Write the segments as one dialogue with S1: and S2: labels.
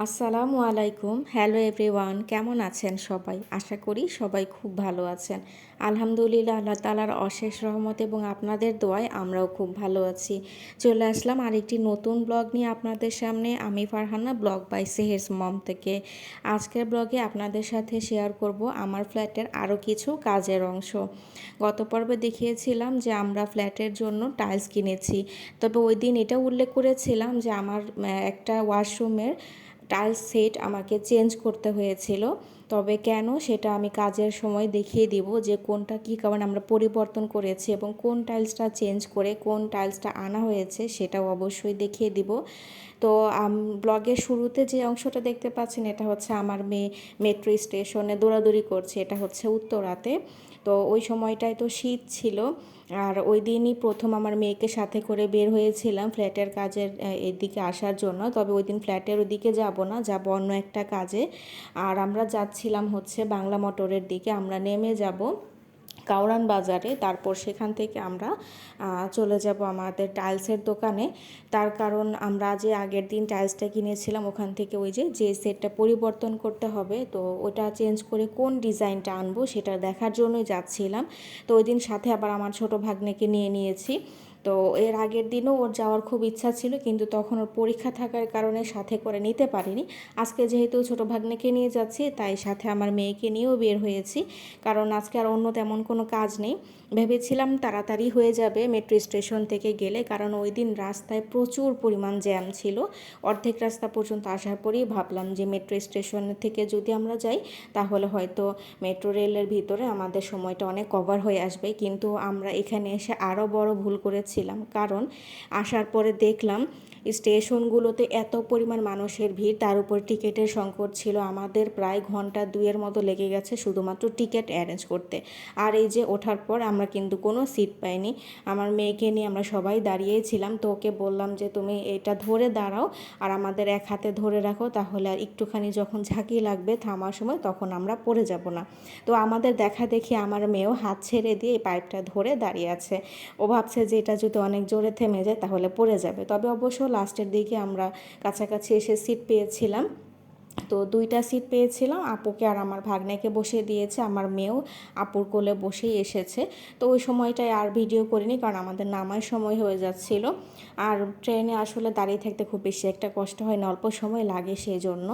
S1: আসসালামু আলাইকুম। Hello everyone, কেমন আছেন সবাই? আশা করি সবাই খুব ভালো আছেন। আলহামদুলিল্লাহ, আল্লাহ তাআলার অশেষ রহমত এবং আপনাদের দোয়ায় আমরাও খুব ভালো আছি। চলে আসলাম আরেকটি নতুন ব্লগ নিয়ে আপনাদের সামনে। আমি ফারহানা, ব্লগ বাই সেহেরস মম থেকে। আজকের ব্লগে আপনাদের সাথে শেয়ার করব আমার ফ্ল্যাটের আরও কিছু কাজের অংশ। গত পর্বে দেখিয়েছিলাম যে আমরা ফ্ল্যাটের জন্য টাইলস কিনেছি, তবে ওই দিন এটা উল্লেখ করেছিলাম যে আমার একটা ওয়াশরুমের টাইলস সেট আমাকে চেঞ্জ করতে হয়েছিল। তবে কেন সেটা আমি কাজের সময় দেখিয়ে দিব যে কোনটা কী কারণে আমরা পরিবর্তন করেছি এবং কোন টাইলসটা চেঞ্জ করে কোন টাইলসটা আনা হয়েছে সেটাও অবশ্যই দেখিয়ে দিব। তো ব্লগের শুরুতে যে অংশটা দেখতে পাচ্ছেন এটা হচ্ছে আমার মেয়ে মেট্রো স্টেশনে দৌড়াদৌড়ি করছে। এটা হচ্ছে উত্তরাতে। তো ওই সময়টায় তো শীত ছিল, আর ওই দিনই প্রথম আমার মেয়েকে সাথে করে বের হয়েছিলাম ফ্ল্যাটের কাজের এদিকে আসার জন্য। তবে ওই দিন ফ্ল্যাটের ওদিকে যাব না, যাব অন্য একটা কাজে। আর আমরা যাচ্ছিলাম হচ্ছে বাংলা মোটরের দিকে। আমরা নেমে যাব কাউরান বাজারে, তারপর সেখান থেকে আমরা চলে যাব আমাদের টাইলসের দোকানে। তার কারণ আমরা যে আগের দিন টাইলসটা কিনেছিলাম ওখান থেকে ওই যে সেটটা পরিবর্তন করতে হবে, তো ওটা চেঞ্জ করে কোন ডিজাইনটা আনবো সেটা দেখার জন্যই যাচ্ছিলাম। তো ওই দিন সাথে আবার আমার ছোট ভাগ্নেকে নিয়ে নিয়েছি। তো এর আগের দিনও ওর যাওয়ার খুব ইচ্ছা ছিল, কিন্তু তখন ওর পরীক্ষা থাকার কারণে সাথে করে নিতে পারিনি। আজকে যেহেতু ছোট ভাগ্নেকে নিয়ে যাচ্ছি তাই সাথে আমার মেয়েকে নিয়েও বের হয়েছি, কারণ আজকে আর অন্য তেমন কোনো কাজ নেই। ভেবেছিলাম তাড়াতাড়ি হয়ে যাবে মেট্রো স্টেশন থেকে গেলে, কারণ ওই দিন রাস্তায় প্রচুর পরিমাণ জ্যাম ছিল। অর্ধেক রাস্তা পর্যন্ত আসার পরেই ভাবলাম যে মেট্রো স্টেশন থেকে যদি আমরা যাই তাহলে হয়তো মেট্রো রেলের ভিতরে আমাদের সময়টা অনেক কভার হয়ে আসবে। কিন্তু আমরা এখানে এসে আরও বড় ভুল করেছিলাম, কারণ আসার পরে দেখলাম স্টেশনগুলোতে এত পরিমাণ মানুষের ভিড়, তার উপর টিকিটের সংকট ছিল। আমাদের প্রায় ঘন্টা দুয়ের মতো লেগে গেছে শুধুমাত্র টিকিট অ্যারেঞ্জ করতে। আর এই যে ওঠার পর আমরা কিন্তু কোনো সিট পাইনি। আমার মেয়েকে নিয়ে আমরা সবাই দাঁড়িয়েই ছিলাম। তো ওকে বললাম যে তুমি এটা ধরে দাঁড়াও আর আমাদের এক হাতে ধরে রাখো, তাহলে আর একটুখানি যখন ঝাঁকি লাগবে থামার সময় তখন আমরা পড়ে যাব না। তো আমাদের দেখা দেখি আমার মেয়েও হাত ছেড়ে দিয়ে এই পাইপটা ধরে দাঁড়িয়ে আছে। ও ভাবছে যে এটা যদি অনেক জোরে থেমে যায় তাহলে পড়ে যাবে। তবে অবশ্য লাস্টের দিকে আমরা কাছাকাছি এসে সিট পেয়েছিলাম। তো দুইটা সিট পেয়েছিলাম, আপুকে আর আমার ভাগ্নেকে বসিয়ে দিয়েছে, আমার মেয়েও আপুর কোলে বসেই এসেছে। তো ওই সময়টায় আর ভিডিও করিনি, কারণ আমাদের নামার সময় হয়ে যাচ্ছিল। আর ট্রেনে আসলে দাঁড়িয়ে থাকতে খুব বেশি একটা কষ্ট হয় না, অল্প সময় লাগে সেই জন্য।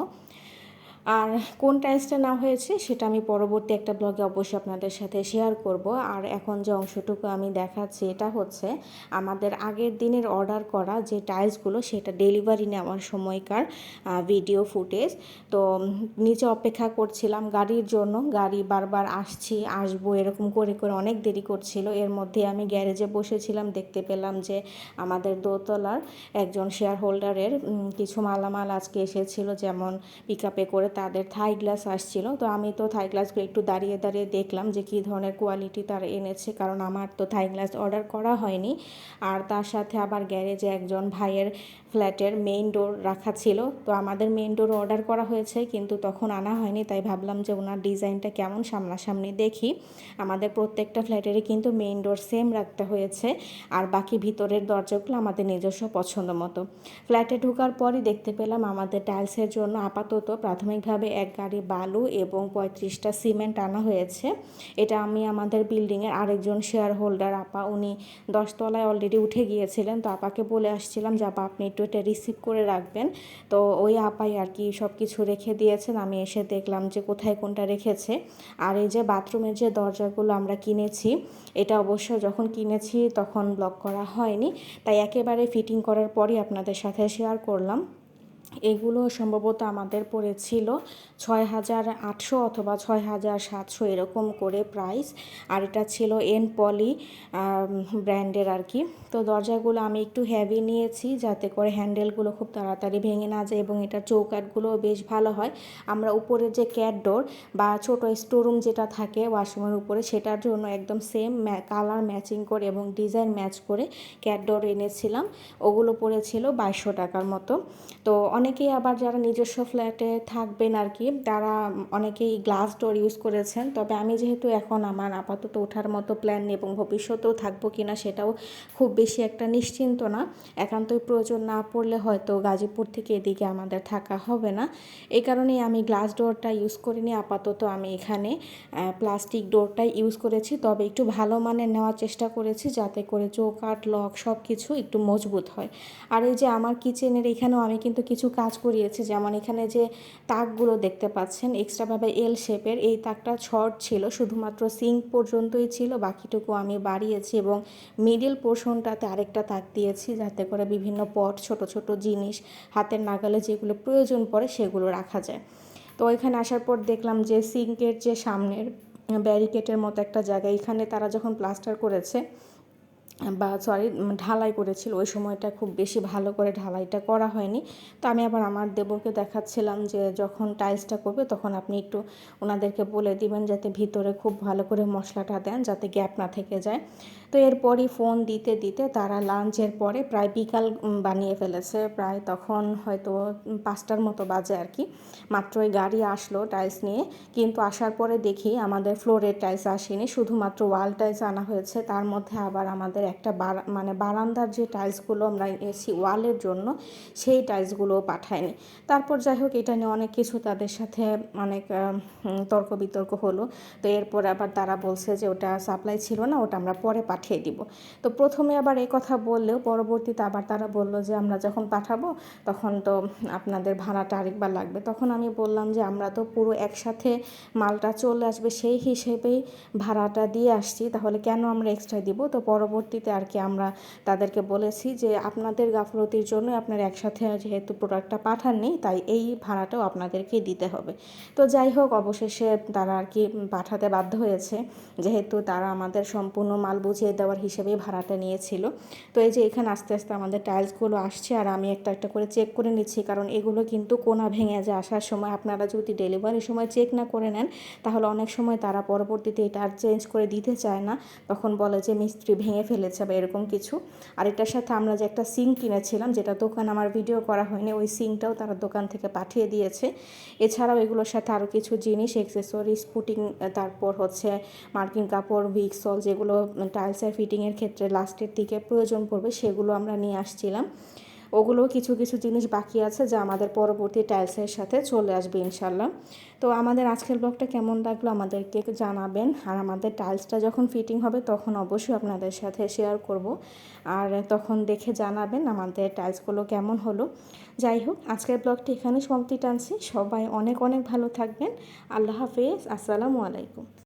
S1: আর কোন টাইলসটা না হয়েছে সেটা আমি পরবর্তী একটা ব্লগে অবশ্যই আপনাদের সাথে শেয়ার করব। আর এখন যে অংশটুকু আমি দেখাচ্ছি এটা হচ্ছে আমাদের আগের দিনের অর্ডার করা যে টাইলসগুলো সেটা ডেলিভারি নেওয়ার সময়কার ভিডিও ফুটেজ। তো নিচে অপেক্ষা করছিলাম গাড়ির জন্য, গাড়ি বারবার আসবো এরকম করে করে অনেক দেরি করছিল। এর মধ্যে আমি গ্যারেজে বসেছিলাম, দেখতে পেলাম যে আমাদের দোতলার একজন শেয়ার হোল্ডারের কিছু মালামাল আজকে এসেছিল, যেমন পিক আপে করে তাদের থাই গ্লাস আসছিল। তো আমি তো থাই গ্লাসগুলো একটু দাঁড়িয়ে দাঁড়িয়ে দেখলাম যে কী ধরনের কোয়ালিটি তারা এনেছে, কারণ আমার তো থাই গ্লাস অর্ডার করা হয়নি। আর তার সাথে আবার গ্যারেজে একজন ভাইয়ের ফ্ল্যাটের মেইন ডোর রাখা ছিল, তো আমাদের মেইন ডোর অর্ডার করা হয়েছে কিন্তু তখন আনা হয়নি। তাই ভাবলাম যে ওনার ডিজাইনটা কেমন সামনাসামনি দেখি। আমাদের প্রত্যেকটা ফ্ল্যাটেরই কিন্তু মেইন ডোর সেম রাখতে হয়েছে, আর বাকি ভিতরের দরজাগুলো আমাদের নিজস্ব পছন্দ মতো। ফ্ল্যাটে ঢোকার পরই দেখতে পেলাম আমাদের টাইলসের জন্য আপাতত প্রাথমিকভাবে এক গাড়ি বালু এবং 35টা সিমেন্ট আনা হয়েছে। এটা আমি আমাদের বিল্ডিংয়ের আরেকজন শেয়ার হোল্ডার আপা, উনি 10 তলায় অলরেডি উঠে গিয়েছিলেন। তো আপাকে বলে আসছিলাম যে আপা আপনি একটু এটা রিসিভ করে রাখবেন। তো ওই আপাই আর কি সব কিছু রেখে দিয়েছেন। আমি এসে দেখলাম যে কোথায় কোনটা রেখেছে। আর এই যে বাথরুমের যে দরজাগুলো আমরা কিনেছি, এটা অবশ্য যখন কিনেছি তখন ব্লক করা হয়নি, তাই একেবারে ফিটিং করার পরই আপনাদের সাথে শেয়ার করলাম। এগুলো সম্ভবত আমাদের পড়েছিল 6,800 অথবা 6,700 এরকম করে প্রাইস। আর এটা ছিল এন পলি ব্র্যান্ডের আর কি। তো দরজাগুলো আমি একটু হেভি নিয়েছি যাতে করে হ্যান্ডেলগুলো খুব তাড়াতাড়ি ভেঙে না যায়, এবং এটার চৌকাঠগুলোও বেশ ভালো হয়। আমরা উপরে যে ক্যাট ডোর বা ছোটো স্টোরুম যেটা থাকে ওয়াশরুমের উপরে, সেটার জন্য একদম সেম কালার ম্যাচিং করে এবং ডিজাইন ম্যাচ করে ক্যাট ডোর এনেছিলাম। ওগুলো পড়েছিল 2200 টাকার মতো। তো অনেকেই আবার যারা নিজস্ব ফ্ল্যাটে থাকবেন আর কি, তারা অনেকেই গ্লাস ডোর ইউজ করেছেন। তবে আমি যেহেতু এখন আমার আপাতত ওঠার মতো প্ল্যান নেই এবং ভবিষ্যতেও থাকবো কিনা সেটাও খুব বেশি একটা নিশ্চিন্ত না, একান্তই প্রয়োজন না পড়লে হয়তো গাজীপুর থেকে এদিকে আমাদের থাকা হবে না। এই কারণেই আমি গ্লাস ডোরটা ইউজ করিনি, আপাতত আমি এখানে প্লাস্টিক ডোরটাই ইউজ করেছি। তবে একটু ভালো মানের নেওয়ার চেষ্টা করেছি যাতে করে চৌকাঠ লক সব কিছু একটু মজবুত হয়। আর এই যে আমার কিচেনের এখানেও আমি কিন্তু কিছু কাজ করিয়েছি, যেমন এখানে যে তাকগুলো দেখতে পাচ্ছেন এক্সট্রাভাবে এল শেপের, এই তাকটা শর্ট ছিল, শুধুমাত্র সিঙ্ক পর্যন্তই ছিল, বাকিটুকু আমি বাড়িয়েছি এবং মিডিল পোর্শনটাতে আরেকটা তাক দিয়েছি যাতে করে বিভিন্ন পট ছোট ছোট জিনিস হাতের নাগালে যেগুলো প্রয়োজন পড়ে সেগুলো রাখা যায়। তো এখানে আসার পর দেখলাম যে সিঙ্কের যে সামনের ব্যারিকেডের মতো একটা জায়গা, এখানে তারা যখন প্লাস্টার করেছে বা সরি ঢালাই করেছিল ওই সময়টা খুব বেশি ভালো করে ঢালাইটা করা হয়নি। তো আমি আবার আমার দেবরকে দেখাচ্ছিলাম যে যখন টাইলসটা করবে তখন আপনি একটু ওনাদেরকে বলে দিবেন যাতে ভিতরে খুব ভালো করে মশলাটা দেন যাতে গ্যাপ না থেকে যায়। তো এরপরই ফোন দিতে দিতে তারা লাঞ্চের পরে প্রায় বিকাল বানিয়ে ফেলেছে, প্রায় তখন হয়তো 5টার মতো বাজে আর কি। মাত্রই গাড়ি আসলো টাইলস নিয়ে, কিন্তু আসার পরে দেখি আমাদের ফ্লোরের টাইলস আসেনি, শুধুমাত্র ওয়াল টাইলস আনা হয়েছে। তার মধ্যে আবার আমাদের একটা মানে বারান্দার যে টাইলসগুলো আমরা এসি ওয়ালের জন্য সেই টাইলসগুলোও পাঠায়নি। তারপর যাই হোক এটা নিয়ে অনেক কিছু তাদের সাথে অনেক তর্ক বিতর্ক হলো। তো এরপর আবার তারা বলছে যে ওটা সাপ্লাই ছিল না, ওটা আমরা পরে পাঠিয়ে দিব। তো প্রথমে আবার এই কথা বললেও পরবর্তীতে আবার তারা বললো যে আমরা যখন পাঠাবো তখন তো আপনাদের ভাড়াটা আরেকবার লাগবে। তখন আমি বললাম যে আমরা তো পুরো একসাথে মালটা চলে আসবে সেই হিসেবেই ভাড়াটা দিয়ে আসছি, তাহলে কেন আমরা এক্সট্রা দিব। তো পরবর্তীতে আর কি আমরা তাদেরকে বলেছি যে আপনাদের গাফলতির জন্য আপনার একসাথে যেহেতু প্রোডাক্টটা পাঠাননি তাই এই ভাড়াটাও আপনাদেরকেই দিতে হবে। তো যাই হোক অবশেষে তারা আর কি পাঠাতে বাধ্য হয়েছে, যেহেতু তারা আমাদের সম্পূর্ণ মাল বুঝিয়ে দেওয়ার হিসেবেই ভাড়াটা নিয়েছিল। তো এই যে এখানে আস্তে আস্তে আমাদের টাইলসগুলো আসছে আর আমি একটা একটা করে চেক করে নিচ্ছি, কারণ এগুলো কিন্তু কোনা ভেঙে যে আসার সময় আপনারা যদি ডেলিভারির সময় চেক না করে নেন তাহলে অনেক সময় তারা পরবর্তীতে এটা আর চেঞ্জ করে দিতে চায় না, তখন বলে যে মিস্ত্রি ভেঙে ফেলেছে বা এরকম কিছু। আর এটার সাথে আমরা যে একটা সিঙ্ক কিনেছিলাম যেটা দোকান আমার ভিডিও করা হয়নি, ওই সিঙ্কটাও তারা দোকান থেকে পাঠিয়ে দিয়েছে। এছাড়াও এগুলোর সাথে আরও কিছু জিনিস অ্যাক্সেসরিজ পুটিং, তারপর হচ্ছে মার্কিং কাপড়, ভিক্সল, যেগুলো টাইলসের ফিটিংয়ের ক্ষেত্রে লাস্টের দিকে প্রয়োজন পড়বে সেগুলো আমরা নিয়ে আসছিলাম। ওগুলোও কিছু কিছু জিনিস বাকি আছে যা আমাদের পরবর্তী টাইলসের সাথে চলে আসবে ইনশাল্লাহ। তো আমাদের আজকের ব্লগটা কেমন লাগলো আমাদেরকে জানাবেন, আর আমাদের টাইলসটা যখন ফিটিং হবে তখন অবশ্যই আপনাদের সাথে শেয়ার করব, আর তখন দেখে জানাবেন আমাদের টাইলসগুলো কেমন হলো। যাই হোক আজকের ব্লগটি এখানে সমাপ্তি টানছি। সবাই অনেক অনেক ভালো থাকবেন। আল্লাহ হাফেজ, আসসালামু আলাইকুম।